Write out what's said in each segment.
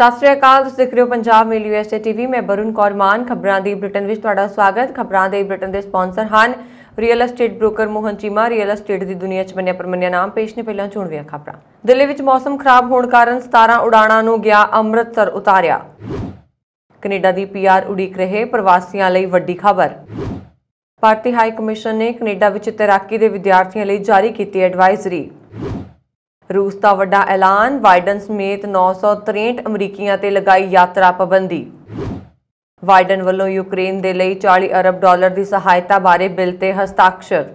सत श्री अकाल, तुसीं देख रहे हो पंजाब मेल USA TV। मैं वरुण कौर मान। खबरां दी बुलेटिन विच तुहाडा स्वागत। खबरां दे बुलेटिन दे स्पॉन्सर हन real estate broker Mohan Cheema. Real estate की दुनिया च मन्निया परमन्निया नाम। पेश ने पहलां चोणवीआं खबरां। दिल्ली विच मौसम खराब होने कारण 17 उड़ाणां नूं गया अमृतसर उतारिया। कनेडा दी PR उड़ीक रहे प्रवासियां लई वड्डी खबर। भारती हाई कमिशन ने कनेडा विच तैराकी दे विद्यार्थियों लई जारी कीती एडवाइजरी। रूस का वड्डा ऐलान, बाइडन समेत 963 अमरीकियों ते लगाई यात्रा पाबंदी। बाइडन वालों यूक्रेन दे लई $40 अरब की सहायता बारे बिल ते हस्ताक्षर।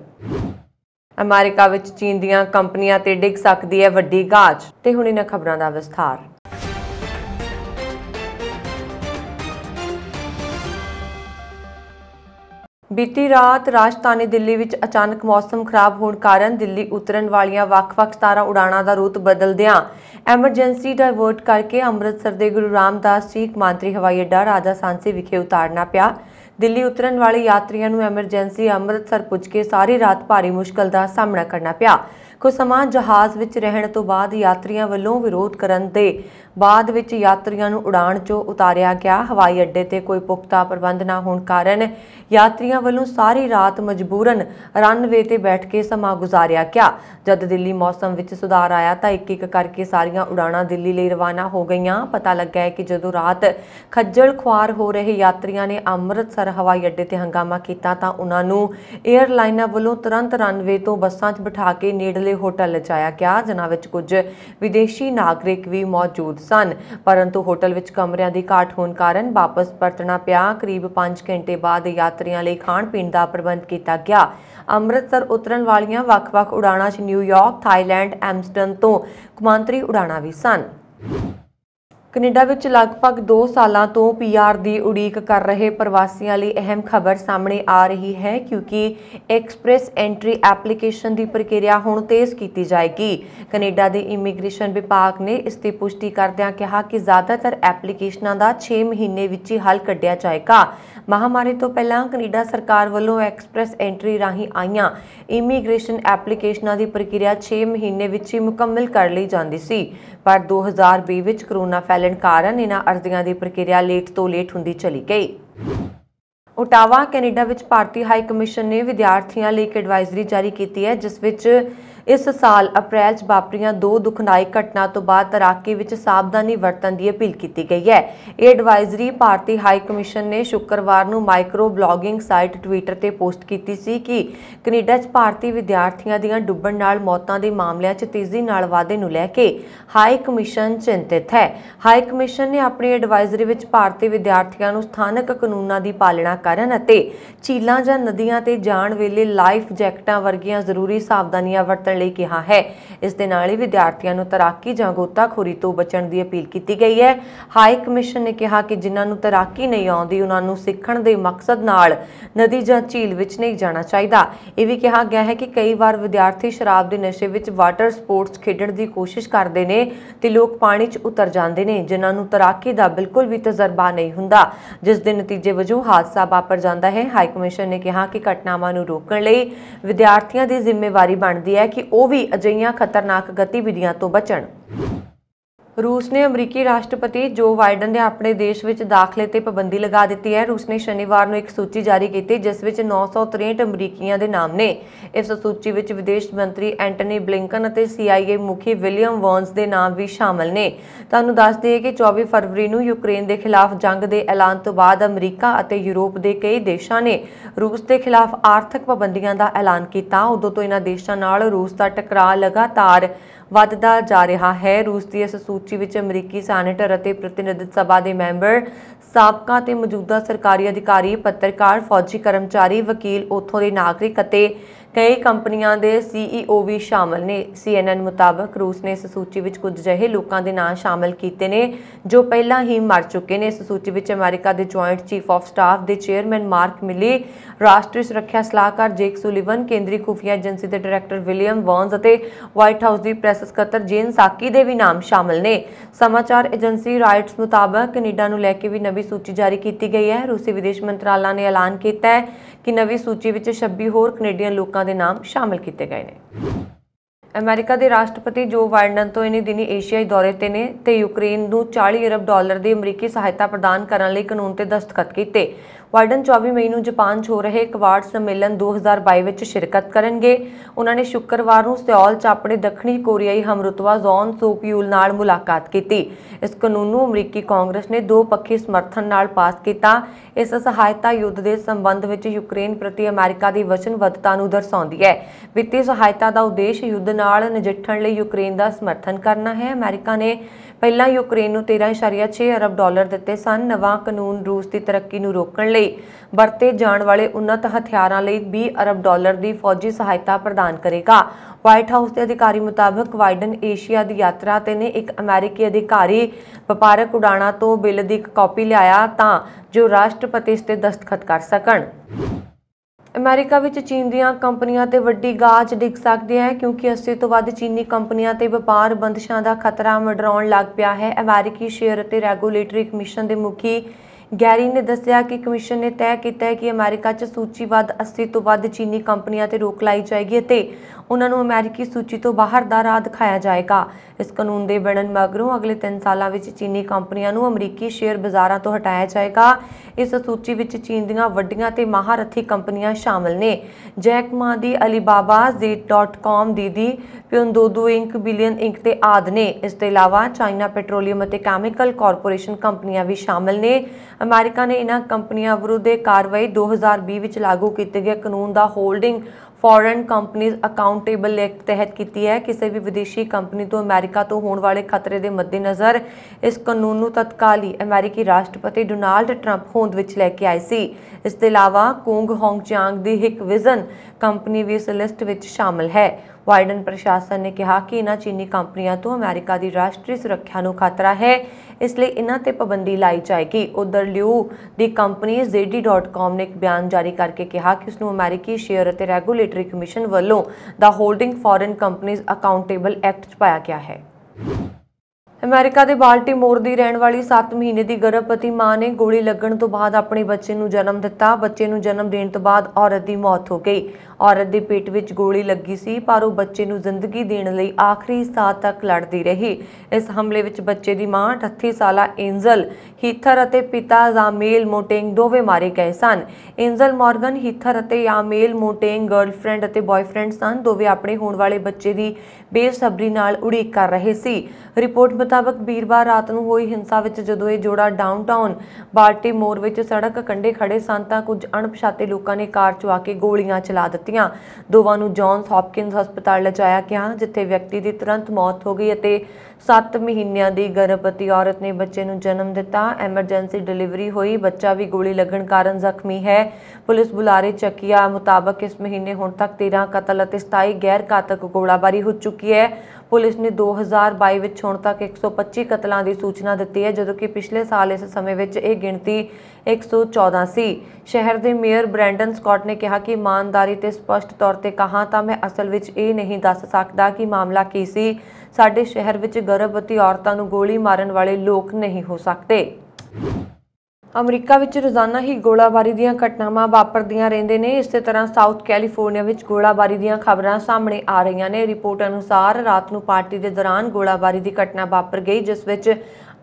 अमेरिका विच चीन दीआं कंपनियां ते डिग सकदी है वड्डी गाज। ते हुण इन्हां खबरां दा विस्तार। बीती रात राजधानी दिल्ली विच अचानक मौसम खराब होने कारण दिल्ली उतरन वालियां ਵੱਖ-ਵੱਖ 17 उड़ाणां दा रूट बदलदियां एमरजेंसी डाइवर्ट करके अमृतसर के गुरु रामदास जी कौमांतरी हवाई अड्डा राजा सांसी विखे उतारना पिया। दिल्ली उतरन वाले यात्रियों नूं एमरजेंसी अमृतसर पुज के सारी रात भारी मुश्किल का सामना करना पिया। कुछ समा जहाज़ विच रहण तो बाद यात्रियों वालों विरोध करन दे बाद विच यात्रियों नूं उड़ाण चों उतारिया गया। हवाई अड्डे ते कोई पुख्ता प्रबंध न होने कारण यात्रियों वालों सारी रात मजबूरन रनवे ते बैठ के समा गुजारिया गया। जद दिल्ली मौसम विच सुधार आया तो एक एक करके सारियां उड़ाणां दिल्ली लई रवाना हो गईयां। पता लगा है कि जदों रात खज्जल खुआर हो रहे यात्रियों ने अमृतसर हवाई अड्डे ते हंगामा किया तो उन्हां नूं एयरलाइनां वालों तुरंत रनवे तो बसां 'च बिठा के नेड़ले होटल लिजाया गया, जिन्हां विच कुछ विदेशी नागरिक भी मौजूद सन। परंतु होटल विच कमरिਆਂ ਦੀ घाट होने कारण वापस परतना पिया। करीब 5 घंटे बाद यात्रियों ਲਈ खाण पीण का प्रबंध किया गया। अमृतसर उतरन वालियां ਵੱਖ-ਵੱਖ उड़ाणां 'ਚ न्यूयॉर्क, थाईलैंड, एम्स्टर्डम तो कौमांतरी उड़ाणां भी सन। कनेडा विच लगभग 2 सालों तो PR की उड़ीक कर रहे प्रवासियों लिए अहम खबर सामने आ रही है, क्योंकि एक्सप्रैस एंट्री एप्लीकेशन की प्रक्रिया हुण तेज़ की जाएगी। कनेडा के इमीग्रेशन विभाग ने इसकी पुष्टि करदिआं कहा कि ज़्यादातर एप्लीकेशनां का 6 महीने विच ही हल कढ़िया जाएगा। महामारी तो पहलां कनेडा सरकार वालों एक्सप्रैस एंट्री राही आईयां इमीग्रेशन एप्लीकेशनां की प्रक्रिया 6 महीने विच ही मुकम्मल कर ली जाती सी, पर 2020 विच कोरोना फैलन कारण इन्हां अर्जियां की प्रक्रिया लेट तो लेट हुंदी चली गई। ओटावा कैनेडा विच भारतीय हाई कमिशन ने विद्यार्थियों लिए एक एडवाइजरी जारी की है, जिस विच इस साल अप्रैल च वापरियां 2 दुखदायक घटना तो बाद तैराकी विच सावधानी वरतन की अपील की गई है। यह एडवाइजरी भारतीय हाई कमिशन ने शुक्रवार नूं माइक्रो ब्लॉगिंग साइट ट्विटर ते पोस्ट की सी कि कनेडा च भारतीय विद्यार्थियों दीआं डुੱਬਣ नाल मौतां दे मामलिਆਂ च तेजी नाल वाधे नूं लैके हाई कमिशन चिंतित है। हाई कमिशन ने अपनी एडवाइजरी विच भारतीय विद्यार्थियों नूं स्थानक कानूनां की पालना करन अते झीलां जां नदियां ते जाण वेले लाइफ जैकटां वर्गियां जरूरी सावधानियां वरतण ਲਈ ਕਿਹਾ है। इस दे नाल ही विद्यार्थियों नूं तैराकी जां गोताखोरी तो बचण दी अपील की गई है। हाई कमिशन ने कहा कि जिन्हां नूं तैराकी नहीं आउंदी उन्हां नूं सिੱਖਣ ਦੇ मकसद नाल नदी जां झील विच नहीं जाना चाहिदा। यह भी कहा गया है कि कई बार विद्यार्थी शराब के नशे विच वाटर स्पोर्ट्स खेडण की कोशिश करते हैं ते लोग पानी च उतर जाते हैं, जिन्हां नूं तैराकी का बिल्कुल भी तजर्बा नहीं हुंदा, जिस दे नतीजे वजों हादसा वापर जाता है। हाई कमिशन ने कहा कि घटनावां नूं रोकण लई विद्यार्थियों की जिम्मेवारी बनती है कि वो भी अजिहियां खतरनाक गतिविधियां तो बचण। रूस ने अमरीकी राष्ट्रपति जो बाइडन ने अपने देश में दाखिले ते पाबंदी लगा दी है। रूस ने शनिवार को एक सूची जारी की जिस विच 963 अमरीकियों के नाम ने। इस सूची में विदेश मंत्री एंटनी ब्लिंकन और CIA मुखी विलियम वर्न्स के नाम भी शामिल ने। तुहानूं दस दईए कि 24 फरवरी को यूक्रेन के खिलाफ जंग के ऐलान तो बाद अमरीका और यूरोप के कई देशों ने रूस के खिलाफ आर्थिक पाबंदियों का ऐलान किया। उदों तो इन्हां देशों नाल रूस का टकराव लगातार ਵਧਦਾ जा रहा है। रूस की इस सूची में अमरीकी सैनेटर और प्रतिनिधित्व सभा के मैंबर, साबका ते मौजूदा सरकारी अधिकारी, पत्रकार, फौजी कर्मचारी, वकील, उतों के नागरिक और कई कंपनियों के CEO भी शामिल ने। CNN मुताबक रूस ने इस सूची में कुछ अजिहे लोगों के नाम शामिल किए हैं जो पहला ही मर चुके हैं। इस सूची में अमेरिका के जॉइंट चीफ ऑफ स्टाफ के चेयरमैन मार्क मिली, राष्ट्रीय सुरक्षा सलाहकार जेक सुलिवन, केंद्रीय खुफिया एजेंसी के डायरैक्टर विलियम वर्न्स और व्हाइट हाउस की प्रेस सकत्तर जेन साकी के भी नाम शामिल ने। समाचार एजेंसी रॉयटर्स मुताबक कनेडा नूं लैके भी नवी सूची जारी की गई है। रूसी विदेश मंत्रालय ने ऐलान किया है कि नवी सूची में 26 होर कनेडियन लोगों के नाम शामिल किए गए हैं। ਅਮਰੀਕਾ ਦੇ ਰਾਸ਼ਟਰਪਤੀ ਜੋ ਬਾਈਡਨ ਤੋਂ ਇਨੀ ਦਿਨੀ ਏਸ਼ੀਆਈ ਦੌਰੇ ਤੇ ਨੇ ਤੇ ਯੂਕਰੇਨ ਨੂੰ 40 ਅਰਬ ਡਾਲਰ ਦੀ ਅਮਰੀਕੀ ਸਹਾਇਤਾ ਪ੍ਰਦਾਨ ਕਰਨ ਲਈ ਕਾਨੂੰਨ ਤੇ ਦਸਤਖਤ ਕੀਤੇ। ਬਾਈਡਨ 24 ਮਈ ਨੂੰ ਜਾਪਾਨ 'ਚ ਹੋ ਰਹੇ ਕੁਆਡ ਸੰਮੇਲਨ 2022 ਵਿੱਚ ਸ਼ਿਰਕਤ ਕਰਨਗੇ। ਉਹਨਾਂ ਨੇ ਸ਼ੁੱਕਰਵਾਰ ਨੂੰ ਸਿਓਲ 'ਚ ਆਪਣੇ ਦੱਖਣੀ ਕੋਰੀਆਈ ਹਮਰੁਤਬਾ ਜੌਨ ਸੂਕ ਯੂਲ ਨਾਲ ਮੁਲਾਕਾਤ ਕੀਤੀ। ਇਸ ਕਾਨੂੰਨ ਨੂੰ ਅਮਰੀਕੀ ਕਾਂਗਰਸ ਨੇ ਦੋ ਪੱਖੀ ਸਮਰਥਨ ਨਾਲ ਪਾਸ ਕੀਤਾ। ਇਸ ਸਹਾਇਤਾ ਯੁੱਧ ਦੇ ਸੰਬੰਧ ਵਿੱਚ ਯੂਕਰੇਨ ਪ੍ਰਤੀ ਅਮਰੀਕਾ ਦੀ ਵਚਨਬੱਧਤਾ ਨੂੰ ਦਰਸਾਉਂਦੀ ਹੈ। ਵਿੱਤੀ ਸਹਾਇਤਾ ਦਾ ਉਦੇਸ਼ ਯੁੱਧ ਨਾਲ ਨਜਿੱਠਣ ਲਈ ਯੂਕਰੇਨ ਦਾ ਸਮਰਥਨ ਕਰਨਾ ਹੈ। ਅਮਰੀਕਾ ਨੇ ਪਹਿਲਾਂ ਯੂਕਰੇਨ ਨੂੰ 13.6 ਅਰਬ ਡਾਲਰ ਦਿੱਤੇ ਸਨ। ਨਵਾਂ ਕਾਨੂੰਨ ਰੂਸ ਦੀ ਤਰੱਕੀ ਨੂੰ ਰੋਕਣ ਲਈ ਵਰਤੇ ਜਾਣ ਵਾਲੇ ਉન્નਤ ਹਥਿਆਰਾਂ ਲਈ 20 ਅਰਬ ਡਾਲਰ ਦੀ ਫੌਜੀ ਸਹਾਇਤਾ ਪ੍ਰਦਾਨ ਕਰੇਗਾ। ਵਾਈਟ ਹਾਊਸ ਦੇ ਅਧਿਕਾਰੀ ਮੁਤਾਬਕ ਬਾਈਡਨ ਏਸ਼ੀਆ ਦੀ ਯਾਤਰਾ ਤੇ ਨੇ। ਇੱਕ ਅਮਰੀਕੀ ਅਧਿਕਾਰੀ ਵਪਾਰਕ ਉਡਾਣਾਂ ਤੋਂ ਬਿੱਲ ਦੀ ਇੱਕ ਕਾਪੀ ਲਿਆਇਆ ਤਾਂ ਜੋ ਰਾਸ਼ਟਰਪਤੀ ਇਸ ਤੇ ਦਸਤਖਤ ਕਰ ਸਕਣ। ਅਮਰੀਕਾ ਵਿੱਚ ਚੀਨ ਦੀਆਂ ਕੰਪਨੀਆਂ ਤੇ ਵੱਡੀ ਗਾਜ ਡਿੱਗ ਸਕਦੀ ਹੈ ਕਿਉਂਕਿ 80 ਤੋਂ ਵੱਧ ਚੀਨੀ ਕੰਪਨੀਆਂ ਤੇ ਵਪਾਰ ਬੰਦਸ਼ਾਂ ਦਾ ਖਤਰਾ ਮੰਡਰਾਉਣ ਲੱਗ ਪਿਆ ਹੈ। ਅਮਰੀਕੀ ਸ਼ੇਅਰ ਅਤੇ ਰੈਗੂਲੇਟਰੀ ਕਮਿਸ਼ਨ ਦੇ ਮੁਖੀ ਗੈਰੀ ਨੇ ਦੱਸਿਆ ਕਿ ਕਮਿਸ਼ਨ ਨੇ ਤੈਅ ਕੀਤਾ ਹੈ ਕਿ ਅਮਰੀਕਾ 'ਚ ਸੂਚੀਬੱਧ 80 ਤੋਂ ਵੱਧ ਚੀਨੀ ਕੰਪਨੀਆਂ ਤੇ ਰੋਕ ਲਾਈ ਜਾਏਗੀ ਅਤੇ ਉਹਨਾਂ ਨੂੰ ਅਮਰੀਕੀ ਸੂਚੀ ਤੋਂ ਬਾਹਰ ਦਾ ਰਾਹ ਦਿਖਾਇਆ ਜਾਏਗਾ। ਇਸ ਕਾਨੂੰਨ ਦੇ ਬਣਨ ਮਗਰੋਂ ਅਗਲੇ 3 ਸਾਲਾਂ ਵਿੱਚ ਚੀਨੀ ਕੰਪਨੀਆਂ ਨੂੰ ਅਮਰੀਕੀ ਸ਼ੇਅਰ ਬਾਜ਼ਾਰਾਂ ਤੋਂ ਹਟਾਇਆ ਜਾਏਗਾ। ਇਸ ਸੂਚੀ ਵਿੱਚ ਚੀਨ ਦੀਆਂ ਵੱਡੀਆਂ ਤੇ ਮਹਾਰਥੀ ਕੰਪਨੀਆਂ ਸ਼ਾਮਲ ਨੇ। ਜੈਕ ਮਾ ਦੀ ਅਲੀਬਾਬਾ, Z.com, ਦੀਦੀ, ਪਿਓਨਦੋਦੂ ਇੰਕ, ਬਿਲੀਅਨ ਇੰਕ ਤੇ ਆਦਿ ਨੇ। ਇਸ ਤੋਂ ਇਲਾਵਾ ਚਾਈਨਾ ਪੈਟਰੋਲੀਅਮ ਅਤੇ ਕੈਮੀਕਲ ਕਾਰਪੋਰੇਸ਼ਨ ਕੰਪਨੀਆਂ ਵੀ ਸ਼ਾਮਲ ਨੇ। ਅਮਰੀਕਾ ਨੇ ਇਹਨਾਂ ਕੰਪਨੀਆਂ ਵਿਰੁੱਧ ਕਾਰਵਾਈ 2020 ਵਿੱਚ ਲਾਗੂ ਕੀਤੇ ਗਏ ਕਾਨੂੰਨ ਦਾ Holding Foreign Companies Accountable Act ਤਹਿਤ ਕੀਤੀ ਹੈ। ਕਿਸੇ ਵੀ ਵਿਦੇਸ਼ੀ ਕੰਪਨੀ ਤੋਂ ਅਮਰੀਕਾ ਤੋਂ ਹੋਣ ਵਾਲੇ ਖਤਰੇ ਦੇ ਮੱਦੇਨਜ਼ਰ ਇਸ ਕਾਨੂੰਨ ਨੂੰ ਤਤਕਾਲੀ ਅਮਰੀਕੀ ਰਾਸ਼ਟਰਪਤੀ ਡੋਨਾਲਡ ਟਰੰਪ ਹੋਂਦ ਵਿੱਚ ਲੈ ਕੇ ਆਏ ਸੀ। ਇਸ ਤੋਂ ਇਲਾਵਾ ਕੁੰਗ ਹੋਂਗਚਿਆਂਗ ਦੀ ਹਿਕਵਿਜ਼ਨ ਕੰਪਨੀ ਵੀ ਇਸ ਲਿਸਟ ਵਿੱਚ ਸ਼ਾਮਲ ਹੈ। ਬਾਈਡਨ ਪ੍ਰਸ਼ਾਸਨ ਨੇ ਕਿਹਾ ਕਿ ਇਹਨਾਂ ਚੀਨੀ ਕੰਪਨੀਆਂ ਤੋਂ ਅਮਰੀਕਾ ਦੀ ਰਾਸ਼ਟਰੀ ਸੁਰੱਖਿਆ ਨੂੰ ਖਤਰਾ ਹੈ, ਇਸ ਲਈ ਇਹਨਾਂ ਤੇ ਪਾਬੰਦੀ ਲਾਈ ਜਾਏਗੀ। ਉਧਰ ਲਿਊ ਦੀ ਕੰਪਨੀ ZD.com ਨੇ ਇੱਕ ਬਿਆਨ ਜਾਰੀ ਕਰਕੇ ਕਿਹਾ ਕਿ ਉਸ ਨੂੰ ਅਮਰੀਕੀ ਸ਼ੇਅਰ ਅਤੇ ਰੈਗੂਲੇਟਰੀ ਕਮਿਸ਼ਨ ਵੱਲੋਂ ਦਾ Holding Foreign Companies Accountable Act 'ਚ ਪਾਇਆ ਗਿਆ ਹੈ। ਅਮਰੀਕਾ ਦੇ ਬਾਲਟਿਮੋਰ ਦੀ ਰਹਿਣ ਵਾਲੀ 7 ਮਹੀਨੇ ਦੀ ਗਰਭਵਤੀ ਮਾਂ ਨੇ ਗੋਲੀ ਲੱਗਣ ਤੋਂ ਬਾਅਦ ਆਪਣੇ ਬੱਚੇ ਨੂੰ ਜਨਮ ਦਿੱਤਾ। ਬੱਚੇ ਨੂੰ ਜਨਮ ਦੇਣ ਤੋਂ ਬਾਅਦ ਔਰਤ ਦੀ ਮੌਤ ਹੋ ਗਈ। ਔਰਤ ਦੇ ਪੇਟ ਵਿੱਚ ਗੋਲੀ ਲੱਗੀ ਸੀ ਪਰ ਉਹ ਬੱਚੇ ਨੂੰ ਜ਼ਿੰਦਗੀ ਦੇਣ ਲਈ ਆਖਰੀ ਸਾਹ ਤੱਕ ਲੜਦੀ ਰਹੀ। ਇਸ ਹਮਲੇ ਵਿੱਚ ਬੱਚੇ ਦੀ ਮਾਂ 38 ਸਾਲਾ ਏਂਜਲ ਹੀਥਰ ਅਤੇ ਪਿਤਾ ਯਾਮੇਲ ਮੋਟੇਂਗ ਦੋਵੇਂ ਮਾਰੇ ਗਏ ਸਨ। ਏਂਜਲ ਮੋਰਗਨ ਹੀਥਰ ਅਤੇ ਯਾਮੇਲ ਮੋਟੇਂਗ ਗਰਲਫ੍ਰੈਂਡ ਅਤੇ ਬॉयਫ੍ਰੈਂਡ ਸਨ। ਦੋਵੇਂ ਆਪਣੇ ਹੋਣ ਵਾਲੇ ਬੱਚੇ ਦੀ ਬੇਸਬਰੀ ਨਾਲ ਉਡੀਕ ਕਰ ਰਹੇ ਸੀ। ਰਿਪੋਰਟ ਮੁਤਾਬਕ ਵੀਰਵਾਰ ਰਾਤ ਨੂੰ ਹੋਈ ਹਿੰਸਾ ਵਿੱਚ ਜਦੋਂ ਇਹ ਜੋੜਾ ਡਾਊਨਟਾਊਨ ਬਾਲਟਿਮੋਰ ਵਿੱਚ ਸੜਕ ਕੰਢੇ ਖੜੇ ਸਨ ਤਾਂ ਕੁਝ ਅਣਪਛਾਤੇ ਲੋਕਾਂ ਨੇ ਕਾਰ 'ਚ ਆ ਕੇ ਗੋਲੀਆਂ ਚਲਾ ਦਿੱਤੀਆਂ। ਦੋਵਾਂ ਨੂੰ ਜੌਨਸ ਹੌਪਕਿੰਸ ਹਸਪਤਾਲ ਲਿਜਾਇਆ ਗਿਆ ਜਿੱਥੇ ਵਿਅਕਤੀ ਦੀ ਤੁਰੰਤ ਮੌਤ ਹੋ ਗਈ ਅਤੇ 7 ਮਹੀਨਿਆਂ ਦੀ ਗਰਭਵਤੀ ਔਰਤ ਨੇ ਬੱਚੇ ਨੂੰ ਜਨਮ ਦਿੱਤਾ। ਐਮਰਜੈਂਸੀ ਡਿਲੀਵਰੀ ਹੋਈ। ਬੱਚਾ ਵੀ ਗੋਲੀ ਲੱਗਣ ਕਾਰਨ ਜ਼ਖਮੀ ਹੈ। ਪੁਲਿਸ ਬੁਲਾਰੇ ਚੱਕਿਆ ਮੁਤਾਬਕ ਇਸ ਮਹੀਨੇ ਹੁਣ ਤੱਕ 13 ਕਤਲ ਅਤੇ 27 ਗੈਰ ਘਾਤਕ ਗੋਲਾਬਾਰੀ ਹੋ ਚੁੱਕੀ ਹੈ। ਪੁਲਿਸ ਨੇ 2022 ਵਿੱਚ ਹੁਣ ਤੱਕ 125 ਕਤਲਾਂ ਦੀ ਸੂਚਨਾ ਦਿੱਤੀ ਹੈ ਜਦੋਂ ਕਿ ਪਿਛਲੇ ਸਾਲ ਇਸ ਸਮੇਂ ਵਿੱਚ ਇਹ ਗਿਣਤੀ 114 ਸੀ। ਸ਼ਹਿਰ ਦੇ ਮੇਅਰ ਬ੍ਰੈਂਡਨ ਸਕਾਟ ਨੇ ਕਿਹਾ ਕਿ ਇਮਾਨਦਾਰੀ ਤੇ ਸਪਸ਼ਟ ਤੌਰ ਤੇ ਕਹਾਂ ਤਾਂ ਮੈਂ ਅਸਲ ਵਿੱਚ ਇਹ ਨਹੀਂ ਦੱਸ ਸਕਦਾ ਕਿ ਮਾਮਲਾ ਕੀ ਸੀ। ਸਾਡੇ ਸ਼ਹਿਰ ਵਿੱਚ ਗਰਭਵਤੀ ਔਰਤਾਂ ਨੂੰ ਗੋਲੀ ਮਾਰਨ ਵਾਲੇ ਲੋਕ ਨਹੀਂ ਹੋ ਸਕਦੇ। ਅਮਰੀਕਾ ਵਿੱਚ ਰੋਜ਼ਾਨਾ ਹੀ ਗੋਲਾਬਾਰੀ ਦੀਆਂ ਘਟਨਾਵਾਂ ਵਾਪਰਦੀਆਂ ਰਹਿੰਦੇ ਨੇ। ਇਸੇ ਤਰ੍ਹਾਂ ਸਾਊਥ ਕੈਲੀਫੋਰਨੀਆ ਵਿੱਚ ਗੋਲਾਬਾਰੀ ਦੀਆਂ ਖਬਰਾਂ ਸਾਹਮਣੇ ਆ ਰਹੀਆਂ ਨੇ। ਰਿਪੋਰਟ ਅਨੁਸਾਰ ਰਾਤ ਨੂੰ ਪਾਰਟੀ ਦੇ ਦੌਰਾਨ ਗੋਲਾਬਾਰੀ ਦੀ ਘਟਨਾ ਵਾਪਰ ਗਈ ਜਿਸ ਵਿੱਚ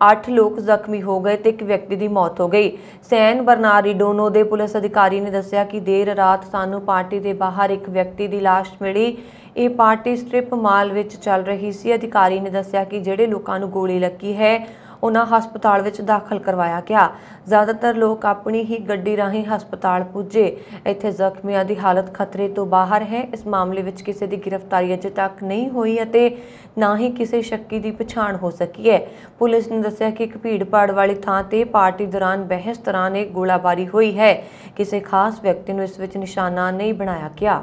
8 ਲੋਕ ਜ਼ਖਮੀ ਹੋ ਗਏ ਤੇ ਇੱਕ ਵਿਅਕਤੀ ਦੀ ਮੌਤ ਹੋ ਗਈ। ਸੈਨ ਬਰਨਾਰਡੀਨੋ ਦੇ ਪੁਲਿਸ ਅਧਿਕਾਰੀ ਨੇ ਦੱਸਿਆ ਕਿ ਦੇਰ ਰਾਤ ਸਾਨੂੰ ਪਾਰਟੀ ਦੇ ਬਾਹਰ ਇੱਕ ਵਿਅਕਤੀ ਦੀ ਲਾਸ਼ ਮਿਲੀ। ਇਹ ਪਾਰਟੀ ਸਟ੍ਰਿਪ ਮਾਲ ਵਿੱਚ ਚੱਲ ਰਹੀ ਸੀ। ਅਧਿਕਾਰੀ ਨੇ ਦੱਸਿਆ ਕਿ ਜਿਹੜੇ ਲੋਕਾਂ ਨੂੰ ਗੋਲੀ ਲੱਗੀ ਹੈ ਉਹਨਾਂ ਹਸਪਤਾਲ ਵਿੱਚ ਦਾਖਲ ਕਰਵਾਇਆ ਗਿਆ। ਜ਼ਿਆਦਾਤਰ ਲੋਕ ਆਪਣੀ ਹੀ ਗੱਡੀ ਰਾਹੀਂ ਹਸਪਤਾਲ ਪੁੱਜੇ। ਇੱਥੇ ਜ਼ਖਮੀਆਂ ਦੀ ਹਾਲਤ ਖਤਰੇ ਤੋਂ ਬਾਹਰ ਹੈ। ਇਸ ਮਾਮਲੇ ਵਿੱਚ ਕਿਸੇ ਦੀ ਗ੍ਰਿਫਤਾਰੀ ਅਜੇ ਤੱਕ ਨਹੀਂ ਹੋਈ ਅਤੇ ਨਾ ਹੀ ਕਿਸੇ ਸ਼ੱਕੀ ਦੀ ਪਛਾਣ ਹੋ ਸਕੀ ਹੈ। ਪੁਲਿਸ ਨੇ ਦੱਸਿਆ ਕਿ ਇੱਕ ਭੀੜ-ਭਾੜ ਵਾਲੀ ਥਾਂ ਤੇ ਪਾਰਟੀ ਦੌਰਾਨ ਬਹਿਸ ਦੌਰਾਨ ਇਹ ਗੋਲਾਬਾਰੀ ਹੋਈ ਹੈ। ਕਿਸੇ ਖਾਸ ਵਿਅਕਤੀ ਨੂੰ ਇਸ ਵਿੱਚ ਨਿਸ਼ਾਨਾ ਨਹੀਂ ਬਣਾਇਆ ਗਿਆ।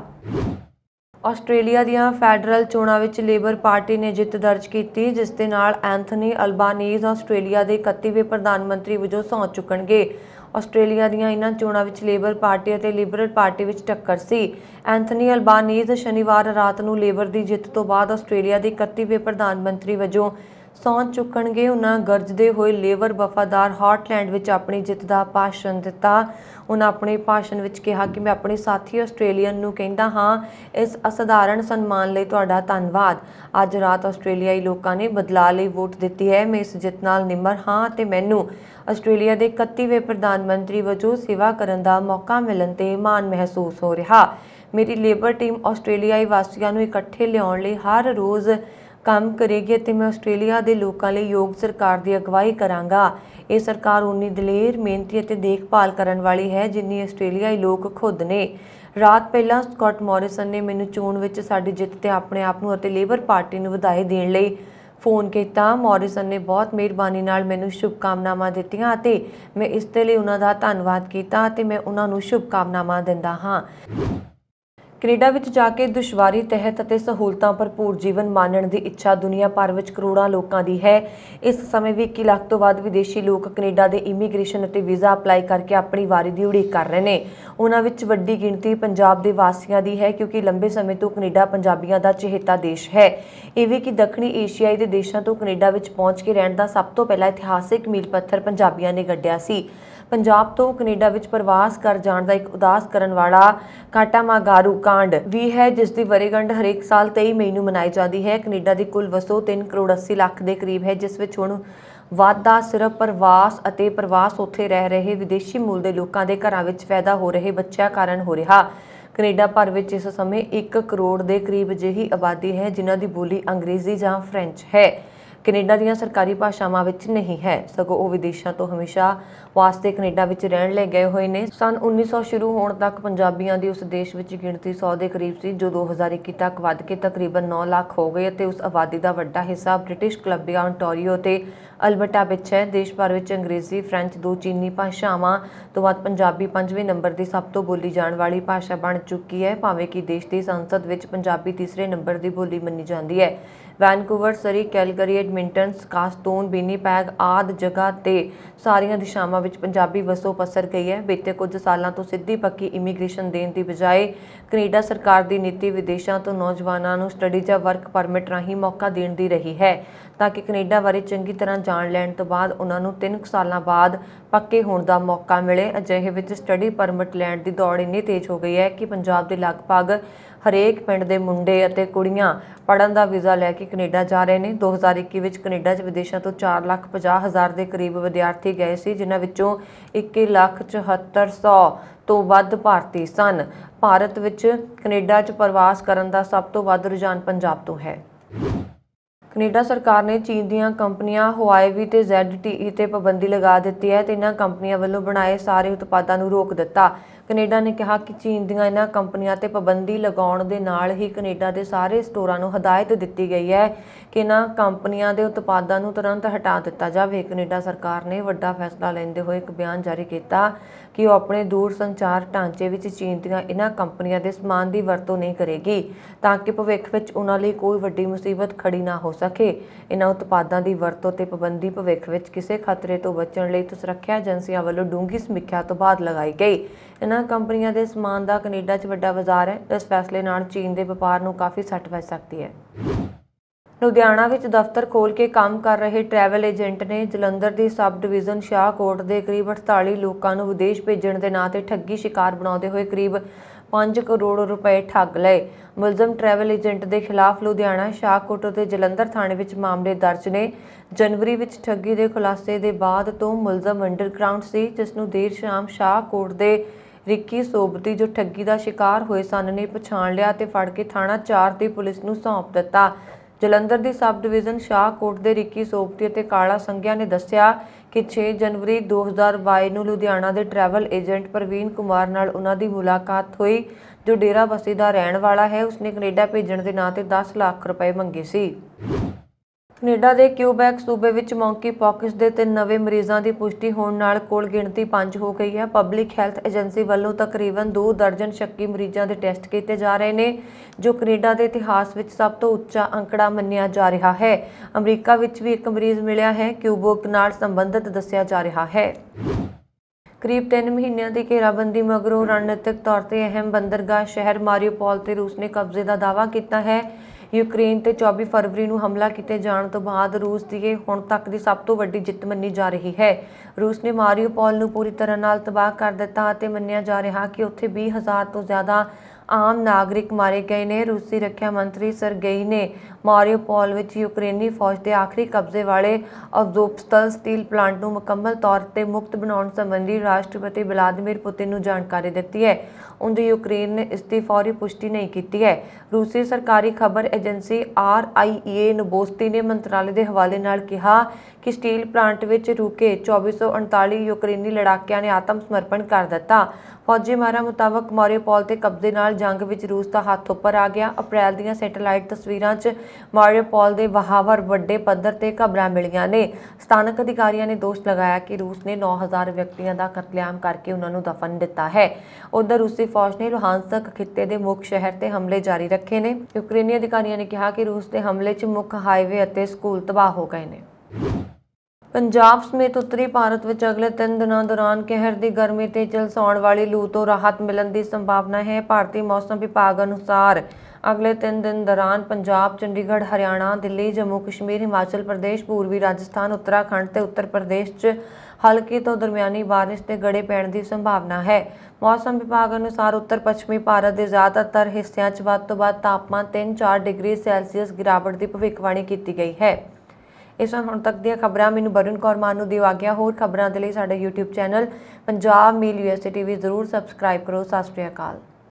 ਆਸਟ੍ਰੇਲੀਆ ਦੀਆਂ ਫੈਡਰਲ ਚੋਣਾਂ ਵਿੱਚ ਲੇਬਰ ਪਾਰਟੀ ਨੇ ਜਿੱਤ ਦਰਜ ਕੀਤੀ ਜਿਸ ਦੇ ਨਾਲ ਐਂਥਨੀ ਅਲਬਾਨੀਜ਼ ਆਸਟ੍ਰੇਲੀਆ ਦੇ 31ਵੇਂ ਪ੍ਰਧਾਨ ਮੰਤਰੀ ਵਜੋਂ ਸਹੁੰ ਚੁੱਕਣਗੇ। ਆਸਟ੍ਰੇਲੀਆ ਦੀਆਂ ਇਹਨਾਂ ਚੋਣਾਂ ਵਿੱਚ ਲੇਬਰ ਪਾਰਟੀ ਅਤੇ ਲਿਬਰਲ ਪਾਰਟੀ ਵਿੱਚ ਟੱਕਰ ਸੀ। ਐਂਥਨੀ ਅਲਬਾਨੀਜ਼ ਸ਼ਨੀਵਾਰ ਰਾਤ ਨੂੰ ਲੇਬਰ ਦੀ ਜਿੱਤ ਤੋਂ ਬਾਅਦ ਆਸਟ੍ਰੇਲੀਆ ਦੇ 31ਵੇਂ ਪ੍ਰਧਾਨ ਮੰਤਰੀ ਵਜੋਂ ਸਹੁੰ ਚੁੱਕਣਗੇ। ਉਹਨਾਂ ਗਰਜਦੇ ਹੋਏ ਲੇਬਰ ਵਫਾਦਾਰ ਹਾਟਲੈਂਡ ਵਿੱਚ ਆਪਣੀ ਜਿੱਤ ਦਾ ਭਾਸ਼ਣ ਦਿੱਤਾ। ਉਹਨਾਂ ਆਪਣੇ ਭਾਸ਼ਣ ਵਿੱਚ ਕਿਹਾ ਕਿ ਮੈਂ ਆਪਣੇ ਸਾਥੀ ਆਸਟ੍ਰੇਲੀਅਨ ਨੂੰ ਕਹਿੰਦਾ ਹਾਂ, ਇਸ ਅਸਾਧਾਰਨ ਸਨਮਾਨ ਲਈ ਤੁਹਾਡਾ ਧੰਨਵਾਦ। ਅੱਜ ਰਾਤ ਆਸਟ੍ਰੇਲੀਆਈ ਲੋਕਾਂ ਨੇ ਬਦਲਾਅ ਲਈ ਵੋਟ ਦਿੱਤੀ ਹੈ। ਮੈਂ ਇਸ ਜਿੱਤ ਨਾਲ ਨਿਮਰ ਹਾਂ ਅਤੇ ਮੈਨੂੰ ਆਸਟ੍ਰੇਲੀਆ ਦੇ 31ਵੇਂ ਪ੍ਰਧਾਨ ਮੰਤਰੀ ਵਜੋਂ ਸੇਵਾ ਕਰਨ ਦਾ ਮੌਕਾ ਮਿਲਣ 'ਤੇ ਮਾਣ ਮਹਿਸੂਸ ਹੋ ਰਿਹਾ। ਮੇਰੀ ਲੇਬਰ ਟੀਮ ਆਸਟ੍ਰੇਲੀਆਈ ਵਾਸੀਆਂ ਨੂੰ ਇਕੱਠੇ ਲਿਆਉਣ ਲਈ ਹਰ ਰੋਜ਼ ਕੰਮ ਕਰੇਗੀ ਅਤੇ ਮੈਂ ਆਸਟ੍ਰੇਲੀਆ ਦੇ ਲੋਕਾਂ ਲਈ ਯੋਗ ਸਰਕਾਰ ਦੀ ਅਗਵਾਈ ਕਰਾਂਗਾ। ਇਹ ਸਰਕਾਰ ਉਨੀ ਦਲੇਰ, ਮਿਹਨਤੀ ਅਤੇ ਦੇਖਭਾਲ ਕਰਨ ਵਾਲੀ ਹੈ ਜਿੰਨੀ ਆਸਟ੍ਰੇਲੀਆਈ ਲੋਕ ਖੁਦ ਨੇ। ਰਾਤ ਪਹਿਲਾਂ ਸਕਾਟ ਮੋਰਿਸਨ ਨੇ ਮੈਨੂੰ ਚੋਣ ਵਿੱਚ ਸਾਡੀ ਜਿੱਤ 'ਤੇ ਆਪਣੇ ਆਪ ਨੂੰ ਅਤੇ ਲੇਬਰ ਪਾਰਟੀ ਨੂੰ ਵਧਾਈ ਦੇਣ ਲਈ ਫੋਨ ਕੀਤਾ। ਮੋਰਿਸਨ ਨੇ ਬਹੁਤ ਮਿਹਰਬਾਨੀ ਨਾਲ ਮੈਨੂੰ ਸ਼ੁਭਕਾਮਨਾਵਾਂ ਦਿੱਤੀਆਂ ਅਤੇ ਮੈਂ ਇਸ ਦੇ ਲਈ ਉਹਨਾਂ ਦਾ ਧੰਨਵਾਦ ਕੀਤਾ ਅਤੇ ਮੈਂ ਉਹਨਾਂ ਨੂੰ ਸ਼ੁਭਕਾਮਨਾਵਾਂ ਦਿੰਦਾ ਹਾਂ। ਕੈਨੇਡਾ ਵਿੱਚ ਜਾ ਕੇ ਦੁਸ਼ਵਾਰੀ ਤਹਿਤ ਅਤੇ ਸਹੂਲਤਾਂ ਭਰਪੂਰ ਜੀਵਨ ਮਾਣਨ ਦੀ ਇੱਛਾ ਦੁਨੀਆ ਭਰ ਵਿੱਚ ਕਰੋੜਾਂ ਲੋਕਾਂ ਦੀ ਹੈ। ਇਸ ਸਮੇਂ ਵੀ 21 ਲੱਖ ਤੋਂ ਵੱਧ ਵਿਦੇਸ਼ੀ ਲੋਕ ਕੈਨੇਡਾ ਦੇ ਇਮੀਗ੍ਰੇਸ਼ਨ ਅਤੇ ਵੀਜ਼ਾ ਅਪਲਾਈ ਕਰਕੇ ਆਪਣੀ ਵਾਰੀ ਦੀ ਉਡੀਕ ਕਰ ਰਹੇ ਨੇ। ਉਹਨਾਂ ਵਿੱਚ ਵੱਡੀ ਗਿਣਤੀ ਪੰਜਾਬ ਦੇ ਵਾਸੀਆਂ ਦੀ ਹੈ ਕਿਉਂਕਿ ਲੰਬੇ ਸਮੇਂ ਤੋਂ ਕੈਨੇਡਾ ਪੰਜਾਬੀਆਂ ਦਾ ਚਹੇਤਾ ਦੇਸ਼ ਹੈ। ਇਹ ਵੀ ਕਿ ਦੱਖਣੀ ਏਸ਼ੀਆਈ ਦੇ ਦੇਸ਼ਾਂ ਤੋਂ ਕੈਨੇਡਾ ਵਿੱਚ ਪਹੁੰਚ ਕੇ ਰਹਿਣ ਦਾ ਸਭ ਤੋਂ ਪਹਿਲਾ ਇਤਿਹਾਸਿਕ ਮੀਲ ਪੱਥਰ ਪੰਜਾਬੀਆਂ ਨੇ ਗੱਡਿਆ ਸੀ। ਪੰਜਾਬ ਤੋਂ ਕੈਨੇਡਾ ਵਿੱਚ ਪ੍ਰਵਾਸ ਕਰ ਜਾਣ ਦਾ ਇੱਕ ਉਦਾਸ ਕਰਨ ਵਾਲਾ ਕਾਟਾਮਾਗਾਰੂ ਕਾਂਡ ਵੀ ਹੈ, ਜਿਸ ਦੀ ਵਰ੍ਹੇਗੰਢ ਹਰੇਕ ਸਾਲ 23 ਮਈ ਨੂੰ ਮਨਾਈ ਜਾਂਦੀ ਹੈ। ਕੈਨੇਡਾ ਦੀ ਕੁੱਲ ਵਸੋਂ 3 ਕਰੋੜ 80 ਲੱਖ ਦੇ ਕਰੀਬ ਹੈ, ਜਿਸ ਵਿੱਚ ਹੁਣ ਵਾਧਾ ਸਿਰਫ ਪ੍ਰਵਾਸ ਅਤੇ ਪ੍ਰਵਾਸ ਉੱਥੇ ਰਹਿ ਰਹੇ ਵਿਦੇਸ਼ੀ ਮੂਲ ਦੇ ਲੋਕਾਂ ਦੇ ਘਰਾਂ ਵਿੱਚ ਪੈਦਾ ਹੋ ਰਹੇ ਬੱਚਿਆਂ ਕਾਰਨ ਹੋ ਰਿਹਾ। ਕੈਨੇਡਾ ਭਰ ਵਿੱਚ ਇਸ ਸਮੇਂ 1 ਕਰੋੜ ਦੇ ਕਰੀਬ ਅਜਿਹੀ ਆਬਾਦੀ ਹੈ ਜਿਨ੍ਹਾਂ ਦੀ ਬੋਲੀ ਅੰਗਰੇਜ਼ੀ ਜਾਂ ਫ੍ਰੈਂਚ ਹੈ। ਕੈਨੇਡਾ ਦੀਆਂ ਸਰਕਾਰੀ ਭਾਸ਼ਾਵਾਂ ਵਿੱਚ ਨਹੀਂ ਹੈ, ਸਗੋਂ ਉਹ ਵਿਦੇਸ਼ਾਂ ਤੋਂ ਹਮੇਸ਼ਾ ਵਾਸਤੇ ਕੈਨੇਡਾ ਵਿੱਚ ਰਹਿਣ ਲਈ ਗਏ ਹੋਏ ਨੇ। ਸਨ 1900 ਸ਼ੁਰੂ ਹੋਣ ਤੱਕ ਪੰਜਾਬੀਆਂ ਦੀ ਉਸ ਦੇਸ਼ ਵਿੱਚ ਗਿਣਤੀ 100 ਦੇ ਕਰੀਬ ਸੀ, ਜੋ 2021 ਤੱਕ ਵੱਧ ਕੇ ਤਕਰੀਬਨ 9 ਲੱਖ ਹੋ ਗਈ ਅਤੇ ਉਸ ਆਬਾਦੀ ਦਾ ਵੱਡਾ ਹਿੱਸਾ ਬ੍ਰਿਟਿਸ਼ ਕੋਲੰਬੀਆ, ਓਨਟਾਰੀਓ ਅਤੇ ਅਲਬਰਟਾ ਵਿੱਚ ਹੈ। ਦੇਸ਼ ਭਰ ਵਿੱਚ ਅੰਗਰੇਜ਼ੀ, ਫ੍ਰੈਂਚ, 2 ਚੀਨੀ ਭਾਸ਼ਾਵਾਂ ਤੋਂ ਬਾਅਦ ਪੰਜਾਬੀ 5ਵੇਂ ਨੰਬਰ ਦੀ ਸਭ ਤੋਂ ਬੋਲੀ ਜਾਣ ਵਾਲੀ ਭਾਸ਼ਾ ਬਣ ਚੁੱਕੀ ਹੈ, ਭਾਵੇਂ ਕਿ ਦੇਸ਼ ਦੀ ਸੰਸਦ ਵਿੱਚ ਪੰਜਾਬੀ 3ਰੇ ਨੰਬਰ ਦੀ ਬੋਲੀ ਮੰਨੀ ਜਾਂਦੀ ਹੈ। ਵੈਨਕੂਵਰ, ਸਰੀ, ਕੈਲਗਰੀ, ਐਡਮਿੰਟਨ, ਸਕਾਸਤੂਨ, ਵਿਨੀਪੈਗ ਆਦਿ ਜਗ੍ਹਾ ਤੇ ਸਾਰੀਆਂ ਦਿਸ਼ਾਵਾਂ ਵਿੱਚ ਪੰਜਾਬੀ ਵਸੋਂ ਪਸਰ ਗਈ ਹੈ। ਬੀਤੇ ਕੁਝ ਸਾਲਾਂ ਤੋਂ ਸਿੱਧੀ ਪੱਕੀ ਇਮੀਗ੍ਰੇਸ਼ਨ ਦੇਣ ਦੀ ਬਜਾਏ ਕੈਨੇਡਾ ਸਰਕਾਰ ਦੀ ਨੀਤੀ ਵਿਦੇਸ਼ਾਂ ਤੋਂ ਨੌਜਵਾਨਾਂ ਨੂੰ ਸਟੱਡੀ ਜਾਂ ਵਰਕ ਪਰਮਿਟ ਰਾਹੀਂ ਮੌਕਾ ਦੇਣ ਦੀ ਰਹੀ ਹੈ ਤਾਂ ਕਿ ਕੈਨੇਡਾ ਬਾਰੇ ਚੰਗੀ ਤਰ੍ਹਾਂ ਜਾਣ ਲੈਣ ਤੋਂ ਬਾਅਦ ਉਹਨਾਂ ਨੂੰ 3 ਸਾਲਾਂ ਬਾਅਦ ਪੱਕੇ ਹੋਣ ਦਾ ਮੌਕਾ ਮਿਲੇ। ਅਜਿਹੇ ਵਿੱਚ ਸਟੱਡੀ ਪਰਮਿਟ ਲੈਣ ਦੀ ਦੌੜ ਇੰਨੀ ਤੇਜ਼ ਹੋ ਗਈ ਹੈ ਕਿ ਪੰਜਾਬ ਦੇ ਲਗਭਗ ਹਰੇਕ ਪਿੰਡ ਦੇ ਮੁੰਡੇ ਅਤੇ ਕੁੜੀਆਂ ਪੜ੍ਹਨ ਦਾ ਵੀਜ਼ਾ ਲੈ ਕੇ ਕੈਨੇਡਾ ਜਾ ਰਹੇ ਨੇ। 2021 ਵਿੱਚ ਕੈਨੇਡਾ 'ਚ ਵਿਦੇਸ਼ਾਂ ਤੋਂ 4,50,000 ਦੇ ਕਰੀਬ ਵਿਦਿਆਰਥੀ ਗਏ ਸੀ, ਜਿਨ੍ਹਾਂ ਵਿੱਚੋਂ 21,74,100 ਤੋਂ ਵੱਧ ਭਾਰਤੀ ਸਨ। ਭਾਰਤ ਵਿੱਚ ਕੈਨੇਡਾ 'ਚ ਪ੍ਰਵਾਸ ਕਰਨ ਦਾ ਸਭ ਤੋਂ ਵੱਧ ਰੁਝਾਨ ਪੰਜਾਬ ਤੋਂ ਹੈ। ਕੈਨੇਡਾ ਸਰਕਾਰ ਨੇ ਚੀਨ ਦੀਆਂ ਕੰਪਨੀਆਂ ਹੁਆਵੇਈ ਤੇ ZTE ਤੇ ਪਾਬੰਦੀ ਲਗਾ ਦਿੱਤੀ ਹੈ ਤੇ ਇਹਨਾਂ ਕੰਪਨੀਆਂ ਵੱਲੋਂ ਬਣਾਏ ਸਾਰੇ ਉਤਪਾਦਾਂ ਨੂੰ ਰੋਕ ਦਿੱਤਾ। ਕੈਨੇਡਾ ਨੇ ਕਿਹਾ ਕਿ ਚੀਨ ਦੀਆਂ ਇਹਨਾਂ ਕੰਪਨੀਆਂ ਤੇ ਪਾਬੰਦੀ ਲਗਾਉਣ ਦੇ ਨਾਲ ਹੀ ਕੈਨੇਡਾ ਦੇ ਸਾਰੇ ਸਟੋਰਾਂ ਨੂੰ ਹਦਾਇਤ ਦਿੱਤੀ ਗਈ ਹੈ ਕਿ ਇਹਨਾਂ ਕੰਪਨੀਆਂ ਦੇ ਉਤਪਾਦਾਂ ਨੂੰ ਤੁਰੰਤ ਹਟਾ ਦਿੱਤਾ ਜਾਵੇ। ਕੈਨੇਡਾ ਸਰਕਾਰ ਨੇ ਵੱਡਾ ਫੈਸਲਾ ਲੈਂਦੇ ਹੋਏ ਇੱਕ ਬਿਆਨ ਜਾਰੀ ਕੀਤਾ ਕਿ ਉਹ ਆਪਣੇ ਦੂਰ ਸੰਚਾਰ ਢਾਂਚੇ ਵਿੱਚ ਚੀਨ ਦੀਆਂ ਇਹਨਾਂ ਕੰਪਨੀਆਂ ਦੇ ਸਮਾਨ ਦੀ ਵਰਤੋਂ ਨਹੀਂ ਕਰੇਗੀ ਤਾਂ ਕਿ ਭਵਿੱਖ ਵਿੱਚ ਉਹਨਾਂ ਲਈ ਕੋਈ ਵੱਡੀ ਮੁਸੀਬਤ ਖੜੀ ਨਾ ਹੋ ਸਕੇ। ਇਹਨਾਂ ਉਤਪਾਦਾਂ ਦੀ ਵਰਤੋਂ ਤੇ ਪਾਬੰਦੀ ਭਵਿੱਖ ਵਿੱਚ ਕਿਸੇ ਖਤਰੇ ਤੋਂ ਬਚਣ ਲਈ ਸੁਰੱਖਿਆ ਏਜੰਸੀਆਂ ਵੱਲੋਂ ਡੂੰਘੀ ਸਮੀਖਿਆ ਤੋਂ ਬਾਅਦ ਲਗਾਈ ਗਈ। ਇਹਨਾਂ ਕੰਪਨੀਆਂ ਦੇ ਸਮਾਨ ਦਾ ਕੈਨੇਡਾ 'ਚ ਵੱਡਾ ਬਾਜ਼ਾਰ ਹੈ। ਇਸ ਫੈਸਲੇ ਨਾਲ ਚੀਨ ਦੇ ਵਪਾਰ ਨੂੰ ਕਾਫੀ ਸੱਟ ਵੱਜ ਸਕਦੀ ਹੈ। ਲੁਧਿਆਣਾ ਵਿੱਚ ਦਫ਼ਤਰ ਖੋਲ੍ਹ ਕੇ ਕੰਮ ਕਰ ਰਹੇ ਟਰੈਵਲ ਏਜੰਟ ਨੇ ਜਲੰਧਰ ਦੀ ਸਬ ਡਿਵੀਜ਼ਨ ਸ਼ਾਹਕੋਟ ਦੇ ਕਰੀਬ 48 ਲੋਕਾਂ ਨੂੰ ਵਿਦੇਸ਼ ਭੇਜਣ ਦੇ ਨਾਂ ਤੇ ਠੱਗੀ ਸ਼ਿਕਾਰ ਬਣਾਉਂਦੇ ਹੋਏ ਕਰੀਬ 5 ਕਰੋੜ ਰੁਪਏ ਠੱਗ ਲਏ। ਮੁਲਜ਼ਮ ਟਰੈਵਲ ਏਜੰਟ ਦੇ ਖਿਲਾਫ ਲੁਧਿਆਣਾ, ਸ਼ਾਹਕੋਟ ਅਤੇ ਜਲੰਧਰ ਥਾਣੇ ਵਿੱਚ ਮਾਮਲੇ ਦਰਜ ਨੇ। ਜਨਵਰੀ ਵਿੱਚ ਠੱਗੀ ਦੇ ਖੁਲਾਸੇ ਦੇ ਬਾਅਦ ਤੋਂ ਮੁਲਜ਼ਮ ਅੰਡਰਗਰਾਊਂਡ ਸੀ, ਜਿਸ ਨੂੰ ਦੇਰ ਸ਼ਾਮ ਸ਼ਾਹਕੋਟ ਦੇ ਰਿੱਕੀ ਸੋਬਤੀ ਜੋ ਠੱਗੀ ਦਾ ਸ਼ਿਕਾਰ ਹੋਏ ਸਨ ਨੇ ਪਛਾਣ ਲਿਆ ਤੇ ਫੜ ਕੇ ਥਾਣਾ 4 ਦੀ ਪੁਲਿਸ ਨੂੰ ਸੌਂਪ ਦਿੱਤਾ। ਜਲੰਧਰ ਦੀ ਸਬ ਡਿਵੀਜ਼ਨ ਸ਼ਾਹਕੋਟ ਦੇ ਰਿੱਕੀ ਸੋਬਤੀ ਅਤੇ ਕਾਲਾ ਸੰਘਿਆ ਨੇ ਦੱਸਿਆ ਕਿ 6 ਜਨਵਰੀ 2022 ਨੂੰ ਲੁਧਿਆਣਾ ਦੇ ਟਰੈਵਲ ਏਜੰਟ ਪ੍ਰਵੀਨ ਕੁਮਾਰ ਨਾਲ ਉਹਨਾਂ ਦੀ ਮੁਲਾਕਾਤ ਹੋਈ, ਜੋ ਡੇਰਾ ਬਸੀ ਦਾ ਰਹਿਣ ਵਾਲਾ ਹੈ। ਉਸਨੇ ਕੈਨੇਡਾ ਭੇਜਣ ਦੇ ਨਾਂ ਤੇ 10 ਲੱਖ ਰੁਪਏ ਮੰਗੇ ਸੀ। ਕੈਨੇਡਾ ਦੇ ਕਿਊਬੈਕ ਸੂਬੇ ਵਿੱਚ ਮੌਂਕੀ ਪੌਕਸ ਦੇ 3 ਨਵੇਂ ਮਰੀਜ਼ਾਂ ਦੀ ਪੁਸ਼ਟੀ ਹੋਣ ਨਾਲ ਕੁੱਲ ਗਿਣਤੀ 5 ਹੋ ਗਈ ਹੈ। ਪਬਲਿਕ ਹੈਲਥ ਏਜੰਸੀ ਵੱਲੋਂ ਤਕਰੀਬਨ 2 ਦਰਜਨ ਸ਼ੱਕੀ ਮਰੀਜ਼ਾਂ ਦੇ ਟੈਸਟ ਕੀਤੇ ਜਾ ਰਹੇ ਨੇ, ਜੋ ਕੈਨੇਡਾ ਦੇ ਇਤਿਹਾਸ ਵਿੱਚ ਸਭ ਤੋਂ ਉੱਚਾ ਅੰਕੜਾ ਮੰਨਿਆ ਜਾ ਰਿਹਾ ਹੈ। ਅਮਰੀਕਾ ਵਿੱਚ ਵੀ ਇੱਕ ਮਰੀਜ਼ ਮਿਲਿਆ ਹੈ, ਕਿਊਬੈਕ ਨਾਲ ਸੰਬੰਧਿਤ ਦੱਸਿਆ ਜਾ ਰਿਹਾ ਹੈ। ਕਰੀਬ 3 ਮਹੀਨਿਆਂ ਦੀ ਘੇਰਾਬੰਦੀ ਮਗਰੋਂ ਰਣਨੀਤਿਕ ਤੌਰ ਤੇ ਅਹਿਮ ਬੰਦਰਗਾਹ ਸ਼ਹਿਰ ਮਾਰੀਉਪੋਲ ਤੇ ਰੂਸ ਨੇ ਕਬਜ਼ੇ ਦਾ ਦਾਅਵਾ ਕੀਤਾ ਹੈ। यूक्रेन ਤੇ 24 फरवरी ਨੂੰ ਹਮਲਾ ਕੀਤੇ ਜਾਣ ਤੋਂ ਬਾਅਦ रूस ਦੀ ਇਹ ਹੁਣ ਤੱਕ ਦੀ ਸਭ ਤੋਂ ਵੱਡੀ ਜਿੱਤ ਮੰਨੀ ਜਾ ਰਹੀ ਹੈ। रूस ਨੇ ਮਾਰੀਉਪੋਲ ਨੂੰ ਪੂਰੀ ਤਰ੍ਹਾਂ ਨਾਲ ਤਬਾਹ ਕਰ ਦਿੱਤਾ ਅਤੇ ਮੰਨਿਆ ਜਾ ਰਿਹਾ ਕਿ ਉੱਥੇ 20,000 ਤੋਂ ਜ਼ਿਆਦਾ आम नागरिक मारे गए ने। रूसी रक्षा मंत्री सरगेई ने मारियोपोल विच यूक्रेनी फौज के आखिरी कब्जे वाले अज़ोवस्टल स्टील प्लांट को मुकम्मल तौर पर मुक्त बनाने संबंधी राष्ट्रपति व्लादिमीर पुतिन को जानकारी दी है। उंज यूक्रेन ने इसकी फौरी पुष्टि नहीं की है। रूसी सरकारी खबर एजेंसी RIA नोबोस्ती ने मंत्रालय के हवाले नाल कहा कि स्टील प्लांट विच रुके 2439 यूक्रेनी लड़ाकियां ने आत्म समर्पण कर दिता। फौजी माहरां मुताबक मारियोपोल के कब्जे नाल जंग विच रूस का हथ उपर आ गया। अप्रैल दीयां सैटेलाइट तस्वीरां च मारियोपोल के बहावर वड्डे पद्धर ते खबरां मिलियां ने। स्थानक अधिकारियों ने दोष लगाया कि रूस ने 9000 व्यक्तियों का कतलेआम करके उन्होंने दफन दिता है। उधर रूसी फौज ने लुहांस्क खिते के मुख्य शहर से हमले जारी रखे ने। यूक्रेनी अधिकारियों ने कहा कि रूस के हमले च मुख्य हाईवे और स्कूल तबाह हो गए ने। पंजाब समेत उत्तरी भारत में अगले 3 दिनों दौरान कहर की गर्मी ते झलसाउण वाली लू तो राहत मिलने की संभावना है। भारतीय मौसम विभाग अनुसार अगले 3 दिन दौरान पंजाब, चंडीगढ़, हरियाणा, दिल्ली, जम्मू कश्मीर, हिमाचल प्रदेश, पूर्वी राजस्थान, उत्तराखंड ते उत्तर प्रदेश च हल्की तो दरमियानी बारिश ते गड़े पैण की संभावना है। मौसम विभाग अनुसार उत्तर पश्चिमी भारत के ज़्यादातर हिस्सों च वध तो वध तापमान 3-4 डिग्री सैल्सीयस गिरावट की भविष्यवाणी की गई है। इस ਹੁਣ तक ਦੀਆਂ ਖਬਰਾਂ ਮੈਨੂੰ ਵਰੁਣ ਕੌਰ ਮਾਨ ਨੂੰ ਦਿਓ ਆ ਗਿਆ। ਹੋਰ ਖਬਰਾਂ ਦੇ ਲਈ ਸਾਡੇ YouTube ਚੈਨਲ ਪੰਜਾਬ ਮੇਲ USA TV ਜ਼ਰੂਰ ਸਬਸਕ੍ਰਾਈਬ ਕਰੋ। ਸਤਿ ਸ਼੍ਰੀ ਅਕਾਲ।